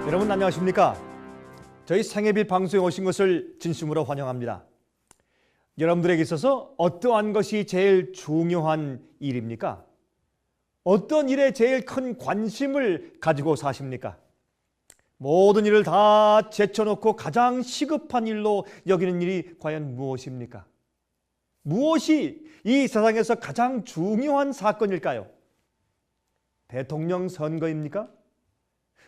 여러분 안녕하십니까? 저희 생애빛 방송에 오신 것을 진심으로 환영합니다. 여러분들에게 있어서 어떠한 것이 제일 중요한 일입니까? 어떤 일에 제일 큰 관심을 가지고 사십니까? 모든 일을 다 제쳐놓고 가장 시급한 일로 여기는 일이 과연 무엇입니까? 무엇이 이 세상에서 가장 중요한 사건일까요? 대통령 선거입니까?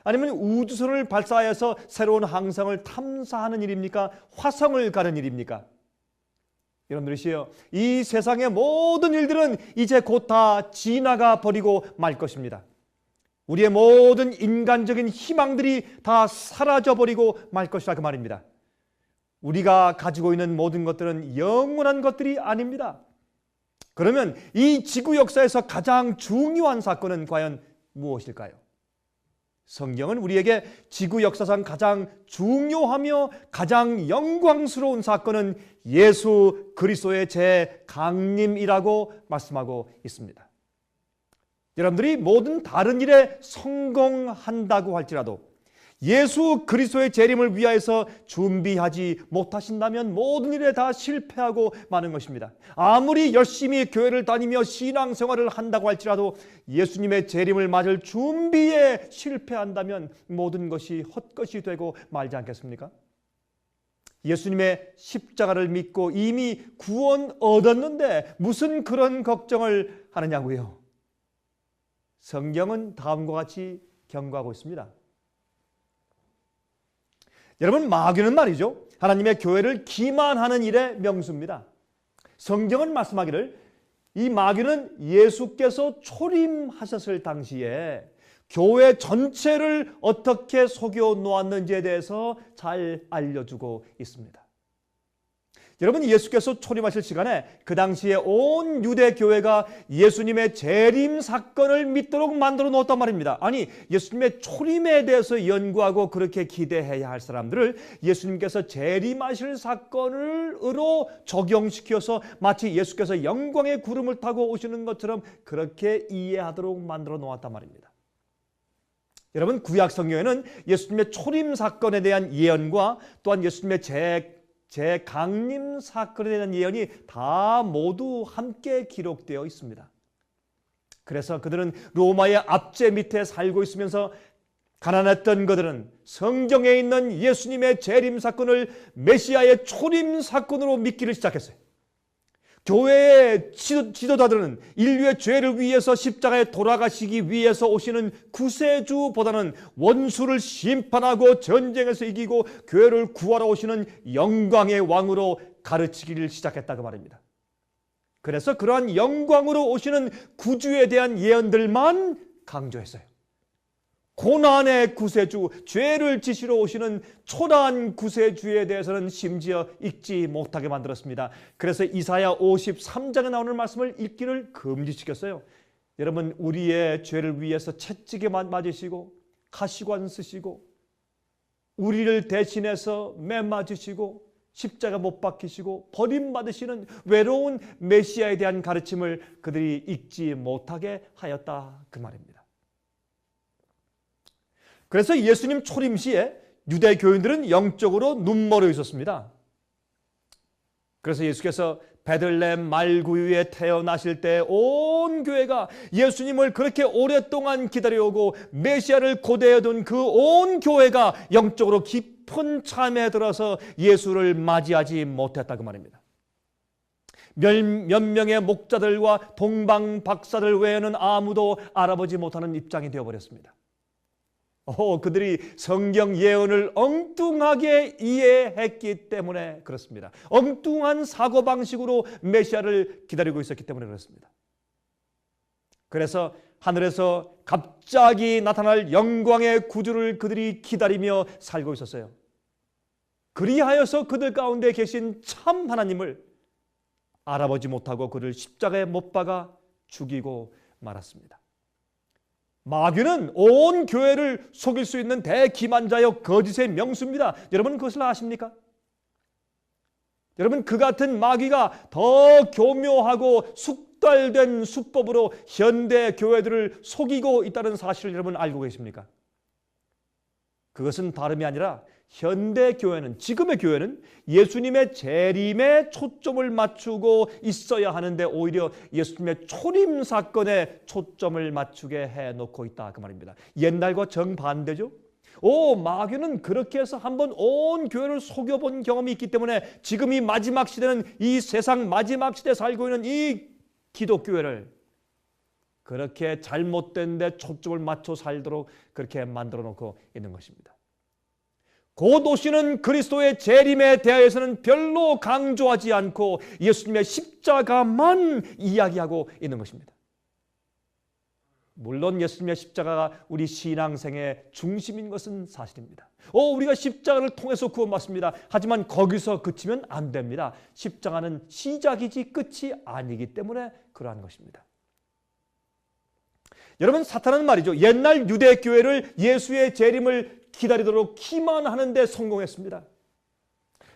아니면 우주선을 발사해서 새로운 항성을 탐사하는 일입니까? 화성을 가는 일입니까? 여러분들이시여, 이 세상의 모든 일들은 이제 곧 다 지나가 버리고 말 것입니다. 우리의 모든 인간적인 희망들이 다 사라져 버리고 말 것이다, 그 말입니다. 우리가 가지고 있는 모든 것들은 영원한 것들이 아닙니다. 그러면 이 지구 역사에서 가장 중요한 사건은 과연 무엇일까요? 성경은 우리에게 지구 역사상 가장 중요하며 가장 영광스러운 사건은 예수 그리스도의 재강림이라고 말씀하고 있습니다. 여러분들이 모든 다른 일에 성공한다고 할지라도 예수 그리스도의 재림을 위하여서 준비하지 못하신다면 모든 일에 다 실패하고 마는 것입니다. 아무리 열심히 교회를 다니며 신앙생활을 한다고 할지라도 예수님의 재림을 맞을 준비에 실패한다면 모든 것이 헛것이 되고 말지 않겠습니까? 예수님의 십자가를 믿고 이미 구원 얻었는데 무슨 그런 걱정을 하느냐고요? 성경은 다음과 같이 경고하고 있습니다. 여러분, 마귀는 말이죠, 하나님의 교회를 기만하는 일의 명수입니다. 성경은 말씀하기를 이 마귀는 예수께서 초림하셨을 당시에 교회 전체를 어떻게 속여 놓았는지에 대해서 잘 알려주고 있습니다. 여러분, 예수께서 초림하실 시간에 그 당시에 온 유대교회가 예수님의 재림 사건을 믿도록 만들어 놓았단 말입니다. 아니, 예수님의 초림에 대해서 연구하고 그렇게 기대해야 할 사람들을 예수님께서 재림하실 사건으로 적용시켜서 마치 예수께서 영광의 구름을 타고 오시는 것처럼 그렇게 이해하도록 만들어 놓았단 말입니다. 여러분, 구약 성경에는 예수님의 초림 사건에 대한 예언과 또한 예수님의 재강림 사건에 대한 예언이 다 모두 함께 기록되어 있습니다. 그래서 그들은 로마의 압제 밑에 살고 있으면서 가난했던 그들은 성경에 있는 예수님의 재림 사건을 메시아의 초림 사건으로 믿기를 시작했어요. 교회의 지도자들은 인류의 죄를 위해서 십자가에 돌아가시기 위해서 오시는 구세주보다는 원수를 심판하고 전쟁에서 이기고 교회를 구하러 오시는 영광의 왕으로 가르치기를 시작했다고 말입니다. 그래서 그러한 영광으로 오시는 구주에 대한 예언들만 강조했어요. 고난의 구세주, 죄를 지시러 오시는 초라한 구세주에 대해서는 심지어 읽지 못하게 만들었습니다. 그래서 이사야 53장에 나오는 말씀을 읽기를 금지시켰어요. 여러분, 우리의 죄를 위해서 채찍에 맞으시고 가시관 쓰시고 우리를 대신해서 매 맞으시고 십자가 못 박히시고 버림받으시는 외로운 메시아에 대한 가르침을 그들이 읽지 못하게 하였다, 그 말입니다. 그래서 예수님 초림 시에 유대 교인들은 영적으로 눈멀어 있었습니다. 그래서 예수께서 베들레헴 말구유에 태어나실 때 온 교회가 예수님을 그렇게 오랫동안 기다려오고 메시아를 고대해둔 그 온 교회가 영적으로 깊은 참에 들어서 예수를 맞이하지 못했다, 그 말입니다. 몇 명의 목자들과 동방 박사들 외에는 아무도 알아보지 못하는 입장이 되어버렸습니다. 그들이 성경 예언을 엉뚱하게 이해했기 때문에 그렇습니다. 엉뚱한 사고방식으로 메시아를 기다리고 있었기 때문에 그렇습니다. 그래서 하늘에서 갑자기 나타날 영광의 구주를 그들이 기다리며 살고 있었어요. 그리하여서 그들 가운데 계신 참 하나님을 알아보지 못하고 그를 십자가에 못 박아 죽이고 말았습니다. 마귀는 온 교회를 속일 수 있는 대기만자여 거짓의 명수입니다. 여러분, 그것을 아십니까? 여러분, 그 같은 마귀가 더 교묘하고 숙달된 수법으로 현대 교회들을 속이고 있다는 사실을 여러분 알고 계십니까? 그것은 다름이 아니라 현대 교회는, 지금의 교회는 예수님의 재림에 초점을 맞추고 있어야 하는데 오히려 예수님의 초림 사건에 초점을 맞추게 해놓고 있다, 그 말입니다. 옛날과 정반대죠. 마귀는 그렇게 해서 한번 온 교회를 속여본 경험이 있기 때문에 지금 이 마지막 시대는, 이 세상 마지막 시대에 살고 있는 이 기독교회를 그렇게 잘못된 데 초점을 맞춰 살도록 그렇게 만들어 놓고 있는 것입니다. 곧 오시는 그리스도의 재림에 대하여서는 별로 강조하지 않고 예수님의 십자가만 이야기하고 있는 것입니다. 물론 예수님의 십자가가 우리 신앙생의 중심인 것은 사실입니다. 우리가 십자가를 통해서 구원받습니다. 하지만 거기서 그치면 안 됩니다. 십자가는 시작이지 끝이 아니기 때문에 그러한 것입니다. 여러분, 사탄은 말이죠, 옛날 유대교회를 예수의 재림을 기다리도록 기만하는 데 성공했습니다.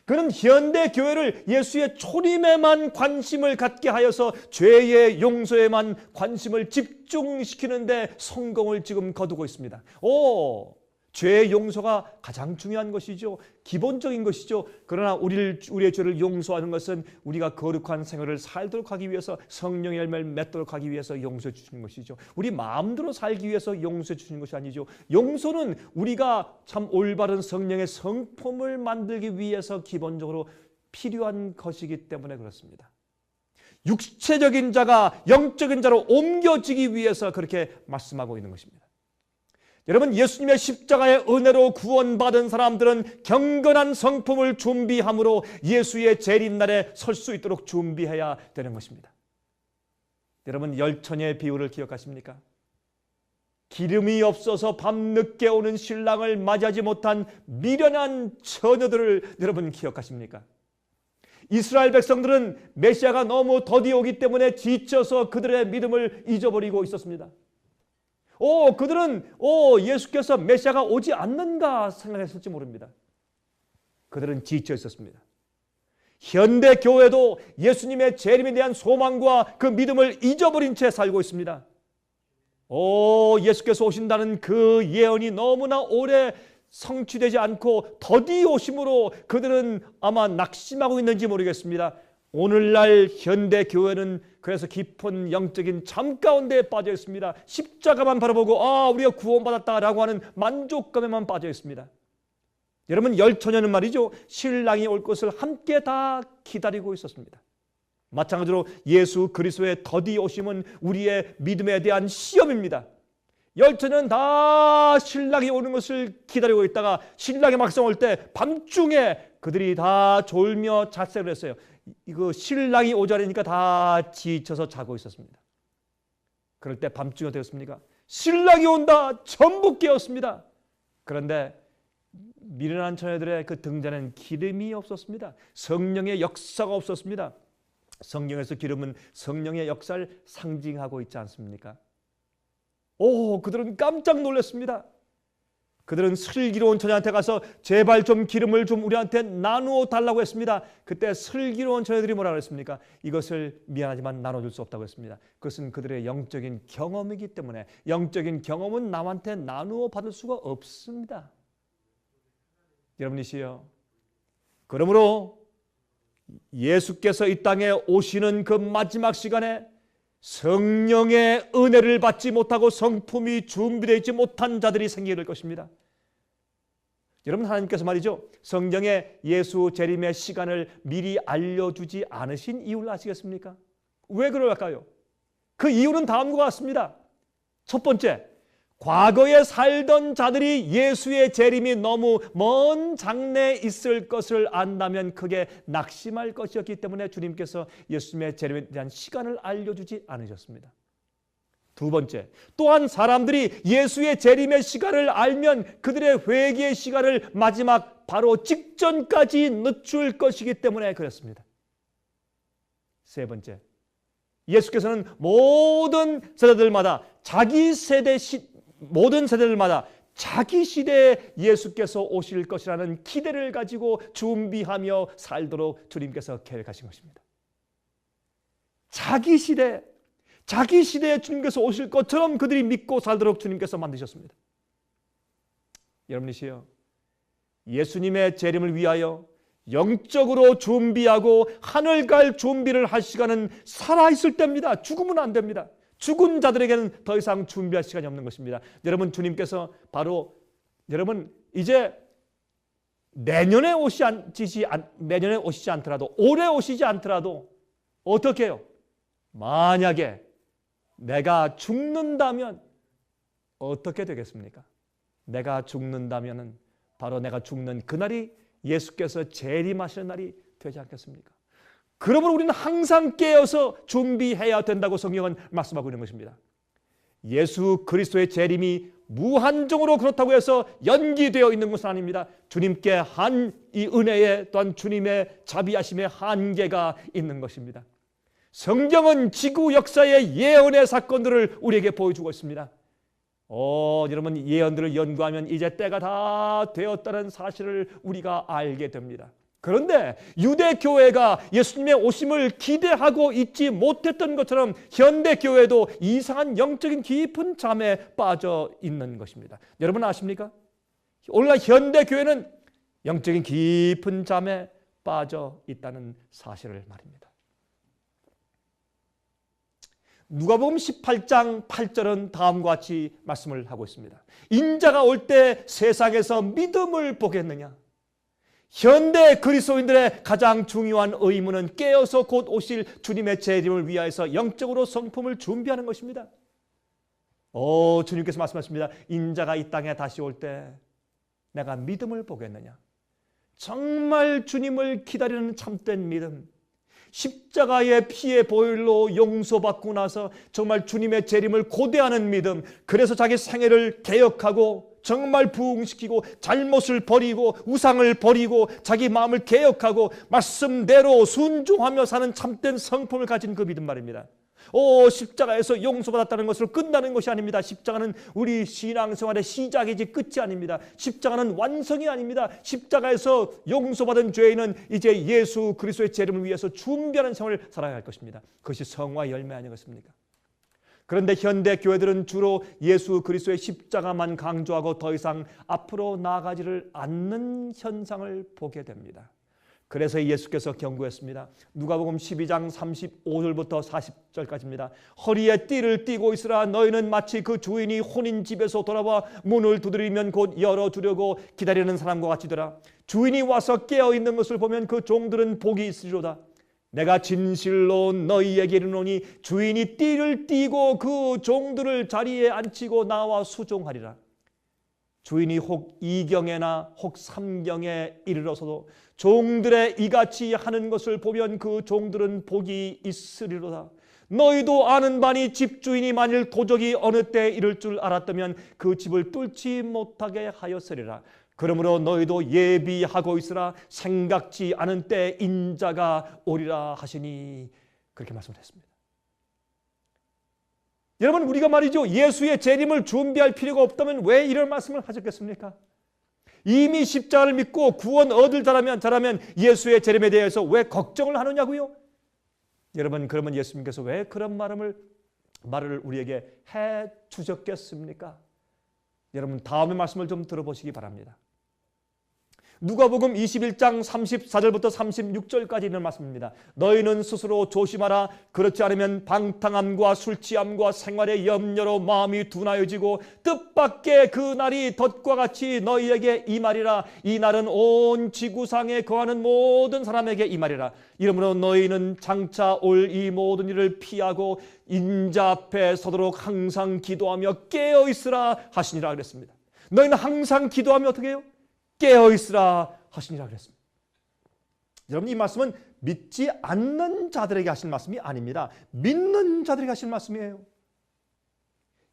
그는 현대 교회를 예수의 초림에만 관심을 갖게 하여서 죄의 용서에만 관심을 집중시키는 데 성공을 지금 거두고 있습니다. 죄의 용서가 가장 중요한 것이죠. 기본적인 것이죠. 그러나 우리의 죄를 용서하는 것은 우리가 거룩한 생활을 살도록 하기 위해서, 성령의 열매를 맺도록 하기 위해서 용서해 주시는 것이죠. 우리 마음대로 살기 위해서 용서해 주시는 것이 아니죠. 용서는 우리가 참 올바른 성령의 성품을 만들기 위해서 기본적으로 필요한 것이기 때문에 그렇습니다. 육체적인 자가 영적인 자로 옮겨지기 위해서 그렇게 말씀하고 있는 것입니다. 여러분, 예수님의 십자가의 은혜로 구원받은 사람들은 경건한 성품을 준비함으로 예수의 재림날에 설 수 있도록 준비해야 되는 것입니다. 여러분, 열처녀의 비유를 기억하십니까? 기름이 없어서 밤늦게 오는 신랑을 맞이하지 못한 미련한 처녀들을 여러분 기억하십니까? 이스라엘 백성들은 메시아가 너무 더디 오기 때문에 지쳐서 그들의 믿음을 잊어버리고 있었습니다. 그들은 예수께서 메시아가 오지 않는가 생각했을지 모릅니다. 그들은 지쳐 있었습니다. 현대 교회도 예수님의 재림에 대한 소망과 그 믿음을 잊어버린 채 살고 있습니다. 예수께서 오신다는 그 예언이 너무나 오래 성취되지 않고 더디 오심으로 그들은 아마 낙심하고 있는지 모르겠습니다. 오늘날 현대 교회는 그래서 깊은 영적인 잠 가운데 빠져 있습니다. 십자가만 바라보고 우리가 구원받았다라고 하는 만족감에만 빠져 있습니다. 여러분, 열처녀는 말이죠, 신랑이 올 것을 함께 다 기다리고 있었습니다. 마찬가지로 예수 그리스도의 더디 오심은 우리의 믿음에 대한 시험입니다. 열처녀는 다 신랑이 오는 것을 기다리고 있다가 신랑이 막상 올 때 밤중에 그들이 다 졸며 잣새를 했어요. 이거 신랑이 오자니까 다 지쳐서 자고 있었습니다. 그럴 때 밤중에 되었습니까? 신랑이 온다, 전부 깨었습니다. 그런데 미련한 처녀들의 그 등잔에는 기름이 없었습니다. 성령의 역사가 없었습니다. 성경에서 기름은 성령의 역사를 상징하고 있지 않습니까? 그들은 깜짝 놀랐습니다. 그들은 슬기로운 처녀한테 가서 제발 좀 기름을 좀 우리한테 나누어 달라고 했습니다. 그때 슬기로운 처녀들이 뭐라고 했습니까? 이것을 미안하지만 나눠줄 수 없다고 했습니다. 그것은 그들의 영적인 경험이기 때문에, 영적인 경험은 남한테 나누어 받을 수가 없습니다. 여러분이시여, 그러므로 예수께서 이 땅에 오시는 그 마지막 시간에 성령의 은혜를 받지 못하고 성품이 준비되어 있지 못한 자들이 생기게 될 것입니다. 여러분, 하나님께서 말이죠, 성경에 예수 재림의 시간을 미리 알려주지 않으신 이유를 아시겠습니까? 왜 그럴까요? 그 이유는 다음과 같습니다. 첫 번째, 과거에 살던 자들이 예수의 재림이 너무 먼 장래에 있을 것을 안다면 크게 낙심할 것이었기 때문에 주님께서 예수님의 재림에 대한 시간을 알려주지 않으셨습니다. 두 번째, 또한 사람들이 예수의 재림의 시간을 알면 그들의 회개의 시간을 마지막 바로 직전까지 늦출 것이기 때문에 그렇습니다. 세 번째, 예수께서는 모든 세대들마다 모든 세대들마다 자기 시대에 예수께서 오실 것이라는 기대를 가지고 준비하며 살도록 주님께서 계획하신 것입니다. 자기 시대에 주님께서 오실 것처럼 그들이 믿고 살도록 주님께서 만드셨습니다. 여러분이시여, 예수님의 재림을 위하여 영적으로 준비하고 하늘 갈 준비를 할 시간은 살아있을 때입니다. 죽으면 안 됩니다. 죽은 자들에게는 더 이상 준비할 시간이 없는 것입니다. 여러분, 주님께서 바로 여러분 이제 내년에 오시지 않더라도, 올해 오시지 않더라도 어떻게 해요? 만약에 내가 죽는다면 어떻게 되겠습니까? 내가 죽는다면 바로 내가 죽는 그날이 예수께서 재림하시는 날이 되지 않겠습니까? 그러므로 우리는 항상 깨어서 준비해야 된다고 성경은 말씀하고 있는 것입니다. 예수 그리스도의 재림이 무한정으로 그렇다고 해서 연기되어 있는 것은 아닙니다. 주님께 한 이 은혜에 또한 주님의 자비하심의 한계가 있는 것입니다. 성경은 지구 역사의 예언의 사건들을 우리에게 보여주고 있습니다. 여러분, 예언들을 연구하면 이제 때가 다 되었다는 사실을 우리가 알게 됩니다. 그런데 유대교회가 예수님의 오심을 기대하고 있지 못했던 것처럼 현대교회도 이상한 영적인 깊은 잠에 빠져 있는 것입니다. 여러분 아십니까? 오늘날 현대교회는 영적인 깊은 잠에 빠져 있다는 사실을 말입니다. 누가복음 18장 8절은 다음과 같이 말씀을 하고 있습니다. 인자가 올 때 세상에서 믿음을 보겠느냐? 현대 그리스도인들의 가장 중요한 의무는 깨어서 곧 오실 주님의 재림을 위하여서 영적으로 성품을 준비하는 것입니다. 주님께서 말씀하십니다. 인자가 이 땅에 다시 올 때 내가 믿음을 보겠느냐? 정말 주님을 기다리는 참된 믿음, 십자가의 피의 보혈로 용서받고 나서 정말 주님의 재림을 고대하는 믿음, 그래서 자기 생애를 개혁하고 정말 부흥시키고 잘못을 버리고 우상을 버리고 자기 마음을 개혁하고 말씀대로 순종하며 사는 참된 성품을 가진 그 믿음 말입니다. 십자가에서 용서받았다는 것으로 끝나는 것이 아닙니다. 십자가는 우리 신앙생활의 시작이지 끝이 아닙니다. 십자가는 완성이 아닙니다. 십자가에서 용서받은 죄인은 이제 예수 그리스도의 재림을 위해서 준비하는 생활을 살아야 할 것입니다. 그것이 성화의 열매 아니겠습니까? 그런데 현대 교회들은 주로 예수 그리스도의 십자가만 강조하고 더 이상 앞으로 나아가지를 않는 현상을 보게 됩니다. 그래서 예수께서 경고했습니다. 누가복음 12장 35절부터 40절까지입니다. 허리에 띠를 띠고 있으라. 너희는 마치 그 주인이 혼인 집에서 돌아와 문을 두드리면 곧 열어주려고 기다리는 사람과 같이 되라. 주인이 와서 깨어있는 것을 보면 그 종들은 복이 있으리로다. 내가 진실로 너희에게 이르노니 주인이 띠를 띠고 그 종들을 자리에 앉히고 나와 수종하리라. 주인이 혹 2경에나 혹 3경에 이르러서도 종들의 이같이 하는 것을 보면 그 종들은 복이 있으리로다. 너희도 아는 바니 집주인이 만일 도적이 어느 때에 이를 줄 알았다면 그 집을 뚫지 못하게 하였으리라. 그러므로 너희도 예비하고 있으라. 생각지 않은 때 인자가 오리라 하시니, 그렇게 말씀했습니다. 여러분, 우리가 말이죠, 예수의 재림을 준비할 필요가 없다면 왜 이런 말씀을 하셨겠습니까? 이미 십자가를 믿고 구원 얻을 자라면 예수의 재림에 대해서 왜 걱정을 하느냐고요? 여러분, 그러면 예수님께서 왜 그런 말을 우리에게 해 주셨겠습니까? 여러분, 다음의 말씀을 좀 들어보시기 바랍니다. 누가복음 21장 34절부터 36절까지 있는 말씀입니다. 너희는 스스로 조심하라. 그렇지 않으면 방탕함과 술취함과 생활의 염려로 마음이 둔하여지고 뜻밖의 그 날이 덫과 같이 너희에게 임하리라. 이 날은 온 지구상에 거하는 모든 사람에게 임하리라. 이러므로 너희는 장차 올 이 모든 일을 피하고 인자 앞에 서도록 항상 기도하며 깨어있으라 하시니라 그랬습니다. 너희는 항상 기도하며 어떻게 해요? 깨어있으라 하시니라 그랬습니다. 여러분, 이 말씀은 믿지 않는 자들에게 하신 말씀이 아닙니다. 믿는 자들에게 하신 말씀이에요.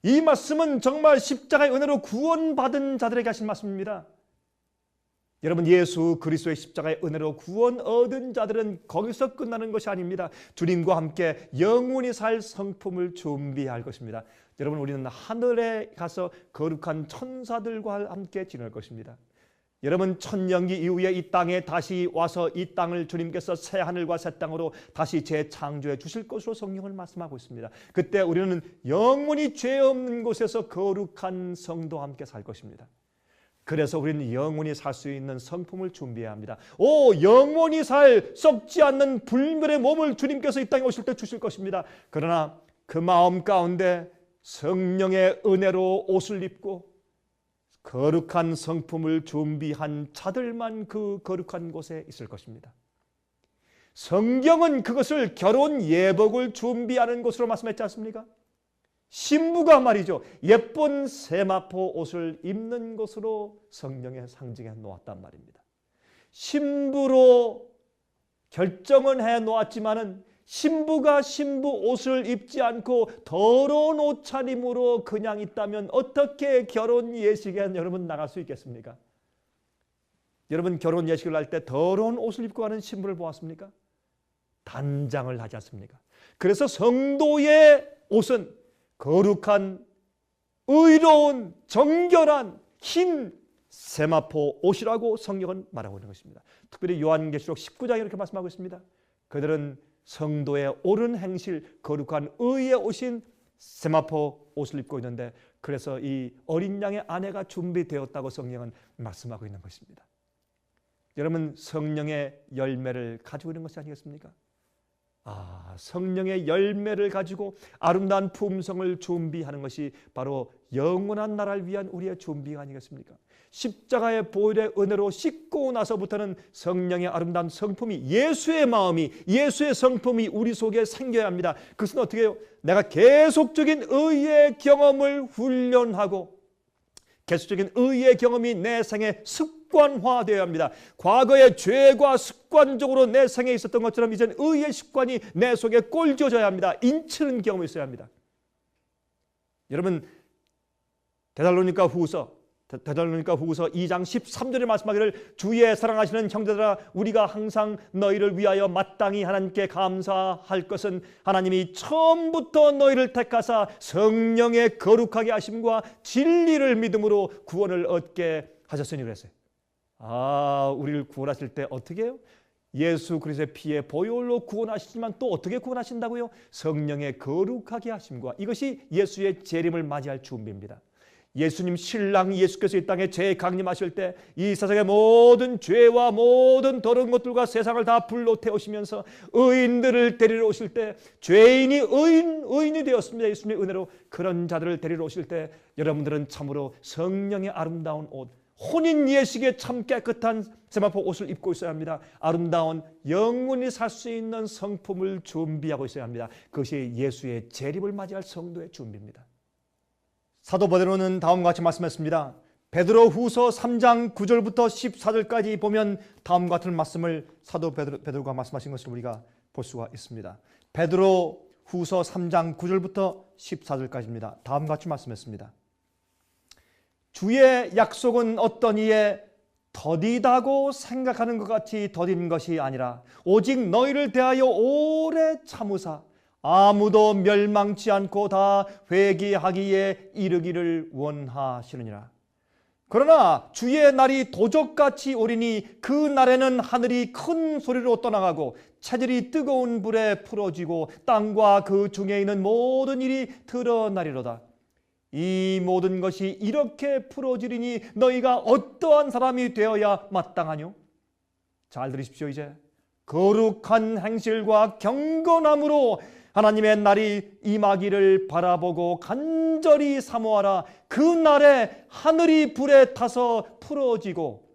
이 말씀은 정말 십자가의 은혜로 구원받은 자들에게 하신 말씀입니다. 여러분, 예수 그리스도의 십자가의 은혜로 구원 얻은 자들은 거기서 끝나는 것이 아닙니다. 주님과 함께 영원히 살 성품을 준비할 것입니다. 여러분, 우리는 하늘에 가서 거룩한 천사들과 함께 지낼 것입니다. 여러분, 천년기 이후에 이 땅에 다시 와서 이 땅을 주님께서 새 하늘과 새 땅으로 다시 재창조해 주실 것으로 성경을 말씀하고 있습니다. 그때 우리는 영원히 죄 없는 곳에서 거룩한 성도와 함께 살 것입니다. 그래서 우리는 영원히 살 수 있는 성품을 준비해야 합니다. 영원히 살 썩지 않는 불멸의 몸을 주님께서 이 땅에 오실 때 주실 것입니다. 그러나 그 마음 가운데 성령의 은혜로 옷을 입고 거룩한 성품을 준비한 자들만 그 거룩한 곳에 있을 것입니다. 성경은 그것을 결혼 예복을 준비하는 곳으로 말씀했지 않습니까? 신부가 말이죠, 예쁜 세마포 옷을 입는 것으로 성령의 상징해 놓았단 말입니다. 신부로 결정은 해 놓았지만은 신부가 신부 옷을 입지 않고 더러운 옷차림으로 그냥 있다면 어떻게 결혼 예식에 여러분 나갈 수 있겠습니까? 여러분 결혼 예식을 할 때 더러운 옷을 입고 가는 신부를 보았습니까? 단장을 하지 않습니까? 그래서 성도의 옷은 거룩한, 의로운, 정결한 흰 세마포 옷이라고 성경은 말하고 있는 것입니다. 특별히 요한계시록 19장에 이렇게 말씀하고 있습니다. 그들은 성도의 옳은 행실, 거룩한 의의 옷인 세마포 옷을 입고 있는데, 그래서 이 어린 양의 아내가 준비되었다고 성경은 말씀하고 있는 것입니다. 여러분, 성령의 열매를 가지고 있는 것이 아니겠습니까? 성령의 열매를 가지고 아름다운 품성을 준비하는 것이 바로 영원한 나라를 위한 우리의 준비가 아니겠습니까? 십자가의 보혈의 은혜로 씻고 나서부터는 성령의 아름다운 성품이, 예수의 마음이, 예수의 성품이 우리 속에 생겨야 합니다. 그것은 어떻게 해요? 내가 계속적인 의의 경험을 훈련하고 계속적인 의의 경험이 내 생에 습관화되어야 합니다. 과거의 죄가 습관적으로 내 생에 있었던 것처럼 이제는 의의 습관이 내 속에 꼴져져야 합니다. 인치는 경험이 있어야 합니다. 여러분, 데살로니가 후서 2장 13절에 말씀하기를, 주의 사랑하시는 형제들아, 우리가 항상 너희를 위하여 마땅히 하나님께 감사할 것은 하나님이 처음부터 너희를 택하사 성령의 거룩하게 하심과 진리를 믿음으로 구원을 얻게 하셨으니 그랬어요. 우리를 구원하실 때 어떻게 해요? 예수 그리스도의 피의 보혈로 구원하시지만 또 어떻게 구원하신다고요? 성령의 거룩하게 하심과, 이것이 예수의 재림을 맞이할 준비입니다. 예수님 신랑 예수께서 이 땅에 재강림하실 때 이 세상의 모든 죄와 모든 더러운 것들과 세상을 다 불로 태우시면서 의인들을 데리러 오실 때, 죄인이 의인이 되었습니다. 예수님의 은혜로. 그런 자들을 데리러 오실 때 여러분들은 참으로 성령의 아름다운 옷, 혼인 예식에 참 깨끗한 세마포 옷을 입고 있어야 합니다. 아름다운 영원히 살 수 있는 성품을 준비하고 있어야 합니다. 그것이 예수의 재림을 맞이할 성도의 준비입니다. 사도 베드로는 다음과 같이 말씀했습니다. 베드로 후서 3장 9절부터 14절까지 보면 다음과 같은 말씀을 사도 베드로가 말씀하신 것을 우리가 볼 수가 있습니다. 베드로 후서 3장 9절부터 14절까지입니다. 다음과 같이 말씀했습니다. 주의 약속은 어떤 이에 더디다고 생각하는 것 같이 더딘 것이 아니라 오직 너희를 대하여 오래 참으사 아무도 멸망치 않고 다 회개하기에 이르기를 원하시느니라. 그러나 주의 날이 도적같이 오리니 그 날에는 하늘이 큰 소리로 떠나가고 체질이 뜨거운 불에 풀어지고 땅과 그 중에 있는 모든 일이 드러나리로다. 이 모든 것이 이렇게 풀어지리니 너희가 어떠한 사람이 되어야 마땅하뇨? 잘 들으십시오. 이제 거룩한 행실과 경건함으로 하나님의 날이 임하기를 바라보고 간절히 사모하라. 그 날에 하늘이 불에 타서 풀어지고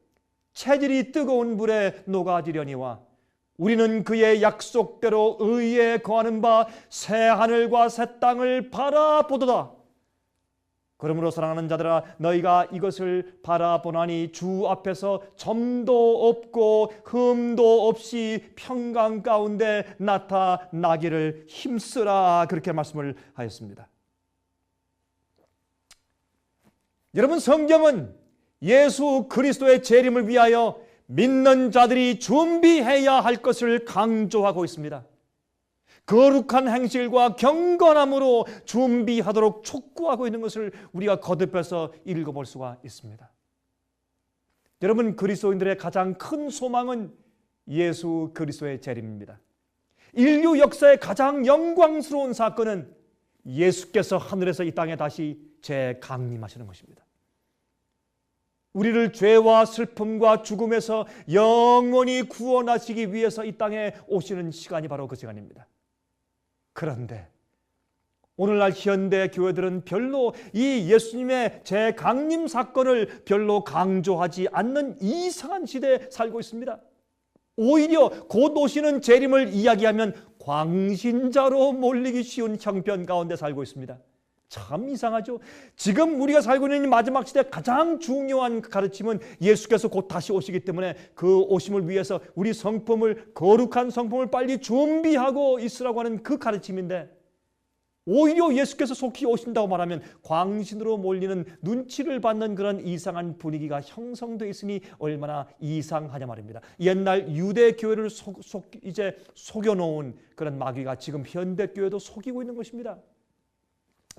체질이 뜨거운 불에 녹아지려니와 우리는 그의 약속대로 의에 거하는 바 새 하늘과 새 땅을 바라보도다. 그러므로 사랑하는 자들아, 너희가 이것을 바라보나니 주 앞에서 점도 없고 흠도 없이 평강 가운데 나타나기를 힘쓰라. 그렇게 말씀을 하였습니다. 여러분, 성경은 예수 그리스도의 재림을 위하여 믿는 자들이 준비해야 할 것을 강조하고 있습니다. 거룩한 행실과 경건함으로 준비하도록 촉구하고 있는 것을 우리가 거듭해서 읽어볼 수가 있습니다. 여러분, 그리스도인들의 가장 큰 소망은 예수 그리스도의 재림입니다. 인류 역사의 가장 영광스러운 사건은 예수께서 하늘에서 이 땅에 다시 재강림하시는 것입니다. 우리를 죄와 슬픔과 죽음에서 영원히 구원하시기 위해서 이 땅에 오시는 시간이 바로 그 시간입니다. 그런데 오늘날 현대 교회들은 별로 이 예수님의 재강림 사건을 별로 강조하지 않는 이상한 시대에 살고 있습니다. 오히려 곧 오시는 재림을 이야기하면 광신자로 몰리기 쉬운 형편 가운데 살고 있습니다. 참 이상하죠. 지금 우리가 살고 있는 이 마지막 시대 가장 중요한 가르침은 예수께서 곧 다시 오시기 때문에 그 오심을 위해서 우리 성품을, 거룩한 성품을 빨리 준비하고 있으라고 하는 그 가르침인데, 오히려 예수께서 속히 오신다고 말하면 광신으로 몰리는 눈치를 받는 그런 이상한 분위기가 형성되어 있으니 얼마나 이상하냐 말입니다. 옛날 유대 교회를 이제 속여놓은 그런 마귀가 지금 현대 교회도 속이고 있는 것입니다.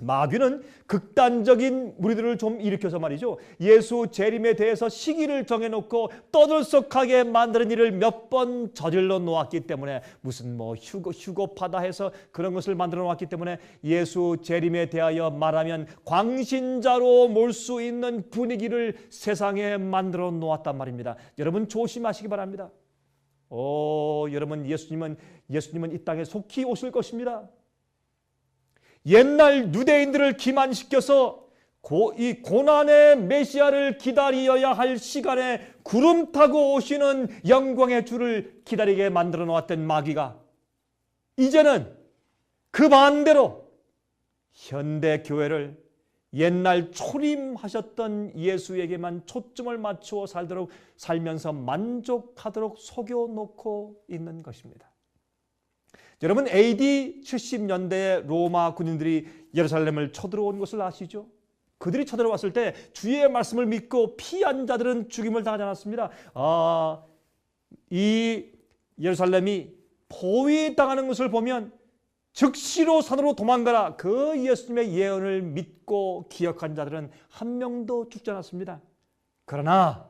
마귀는 극단적인 무리들을 좀 일으켜서 말이죠, 예수 재림에 대해서 시기를 정해놓고 떠들썩하게 만드는 일을 몇 번 저질러 놓았기 때문에, 무슨 휴고파다 해서 그런 것을 만들어 놓았기 때문에 예수 재림에 대하여 말하면 광신자로 몰 수 있는 분위기를 세상에 만들어 놓았단 말입니다. 여러분 조심하시기 바랍니다. 여러분 예수님은 이 땅에 속히 오실 것입니다. 옛날 유대인들을 기만시켜서 이 고난의 메시아를 기다려야 할 시간에 구름 타고 오시는 영광의 주를 기다리게 만들어 놓았던 마귀가 이제는 그 반대로 현대 교회를 옛날 초림하셨던 예수에게만 초점을 맞추어 살면서 만족하도록 속여놓고 있는 것입니다. 여러분, AD 70년대에 로마 군인들이 예루살렘을 쳐들어온 것을 아시죠? 그들이 쳐들어왔을 때 주의 말씀을 믿고 피한 자들은 죽임을 당하지 않았습니다. 이 예루살렘이 포위당하는 것을 보면 즉시로 산으로 도망가라, 그 예수님의 예언을 믿고 기억한 자들은 한 명도 죽지 않았습니다. 그러나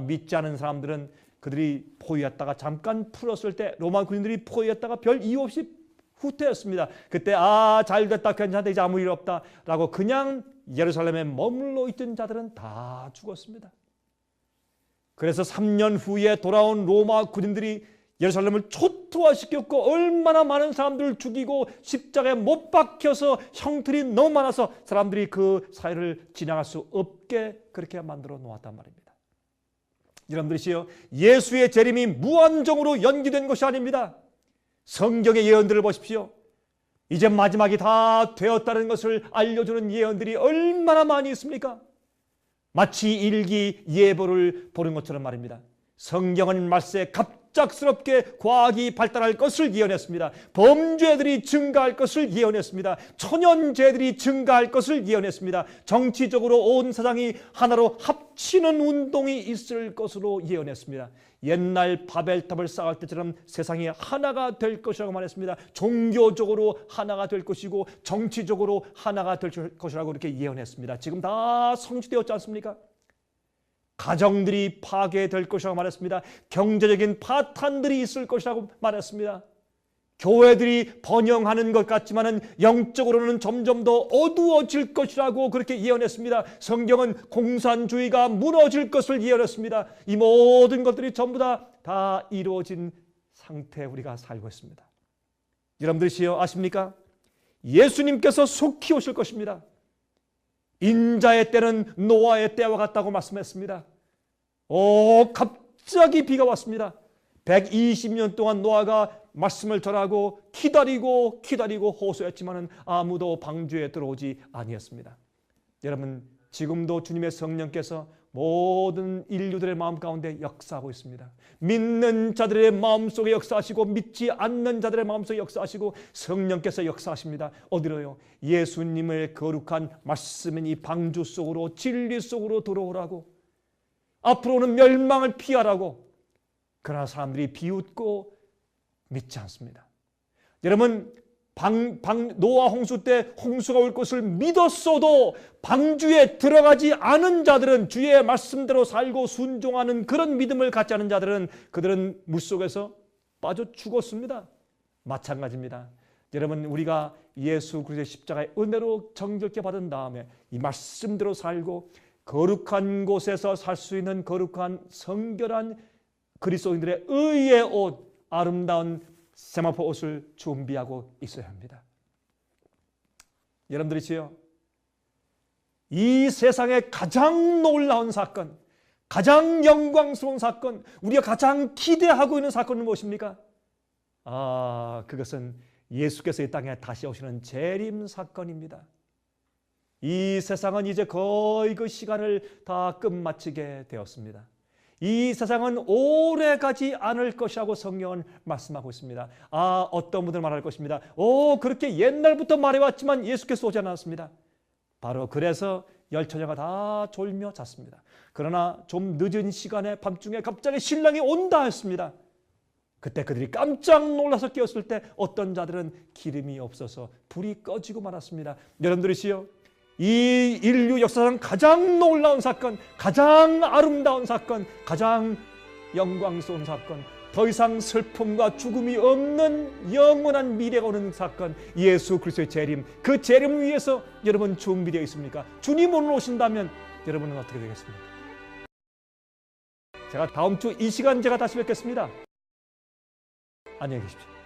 믿지 않은 사람들은 그들이 포위했다가 잠깐 풀었을 때, 로마 군인들이 포위했다가 별 이유 없이 후퇴했습니다. 그때 잘됐다, 괜찮다, 이제 아무 일 없다 라고 그냥 예루살렘에 머물러 있던 자들은 다 죽었습니다. 그래서 3년 후에 돌아온 로마 군인들이 예루살렘을 초토화시켰고, 얼마나 많은 사람들을 죽이고 십자가에 못 박혀서 형틀이 너무 많아서 사람들이 그 사이를 지나갈 수 없게 그렇게 만들어 놓았단 말입니다. 여러분들이시여, 예수의 재림이 무한정으로 연기된 것이 아닙니다. 성경의 예언들을 보십시오. 이제 마지막이 다 되었다는 것을 알려주는 예언들이 얼마나 많이 있습니까? 마치 일기 예보를 보는 것처럼 말입니다. 성경은 말세 갑작스럽게 과학이 발달할 것을 예언했습니다. 범죄들이 증가할 것을 예언했습니다. 천연죄들이 증가할 것을 예언했습니다. 정치적으로 온 세상이 하나로 합치는 운동이 있을 것으로 예언했습니다. 옛날 바벨탑을 쌓을 때처럼 세상이 하나가 될 것이라고 말했습니다. 종교적으로 하나가 될 것이고 정치적으로 하나가 될 것이라고 이렇게 예언했습니다. 지금 다 성취되었지 않습니까? 가정들이 파괴될 것이라고 말했습니다. 경제적인 파탄들이 있을 것이라고 말했습니다. 교회들이 번영하는 것 같지만은 영적으로는 점점 더 어두워질 것이라고 그렇게 예언했습니다. 성경은 공산주의가 무너질 것을 예언했습니다. 이 모든 것들이 전부 다 이루어진 상태에 우리가 살고 있습니다. 여러분들이시여, 아십니까? 예수님께서 속히 오실 것입니다. 인자의 때는 노아의 때와 같다고 말씀했습니다. 갑자기 비가 왔습니다. 120년 동안 노아가 말씀을 전하고 기다리고 호소했지만 아무도 방주에 들어오지 아니했습니다. 여러분, 지금도 주님의 성령께서 모든 인류들의 마음 가운데 역사하고 있습니다. 믿는 자들의 마음속에 역사하시고 믿지 않는 자들의 마음속에 역사하시고 성령께서 역사하십니다. 어디로요? 예수님의 거룩한 말씀인 이 방주 속으로, 진리 속으로 들어오라고, 앞으로는 멸망을 피하라고. 그러나 사람들이 비웃고 믿지 않습니다. 여러분, 노아 홍수 때 홍수가 올 것을 믿었어도 방주에 들어가지 않은 자들은, 주의 말씀대로 살고 순종하는 그런 믿음을 갖지 않은 자들은 그들은 물속에서 빠져 죽었습니다. 마찬가지입니다. 여러분, 우리가 예수 그리스도의 십자가의 은혜로 정결케 받은 다음에 이 말씀대로 살고 거룩한 곳에서 살 수 있는 거룩한 성결한 그리스도인들의 의의 옷, 아름다운 세마포 옷을 준비하고 있어야 합니다. 여러분들이지요, 이 세상의 가장 놀라운 사건, 가장 영광스러운 사건, 우리가 가장 기대하고 있는 사건은 무엇입니까? 그것은 예수께서 이 땅에 다시 오시는 재림 사건입니다. 이 세상은 이제 거의 그 시간을 다 끝마치게 되었습니다. 이 세상은 오래 가지 않을 것이라고 성경은 말씀하고 있습니다. 어떤 분들 말할 것입니다. 그렇게 옛날부터 말해왔지만 예수께서 오지 않았습니다. 바로 그래서 열처녀가 다 졸며 잤습니다. 그러나 좀 늦은 시간에 밤중에 갑자기 신랑이 온다 했습니다. 그때 그들이 깜짝 놀라서 깨었을 때 어떤 자들은 기름이 없어서 불이 꺼지고 말았습니다. 여러분들이시요, 이 인류 역사상 가장 놀라운 사건, 가장 아름다운 사건, 가장 영광스러운 사건, 더 이상 슬픔과 죽음이 없는 영원한 미래가 오는 사건, 예수 그리스도의 재림, 그 재림을 위해서 여러분 준비되어 있습니까? 주님 오늘 오신다면 여러분은 어떻게 되겠습니까? 제가 다음 주 이 시간 제가 다시 뵙겠습니다. 안녕히 계십시오.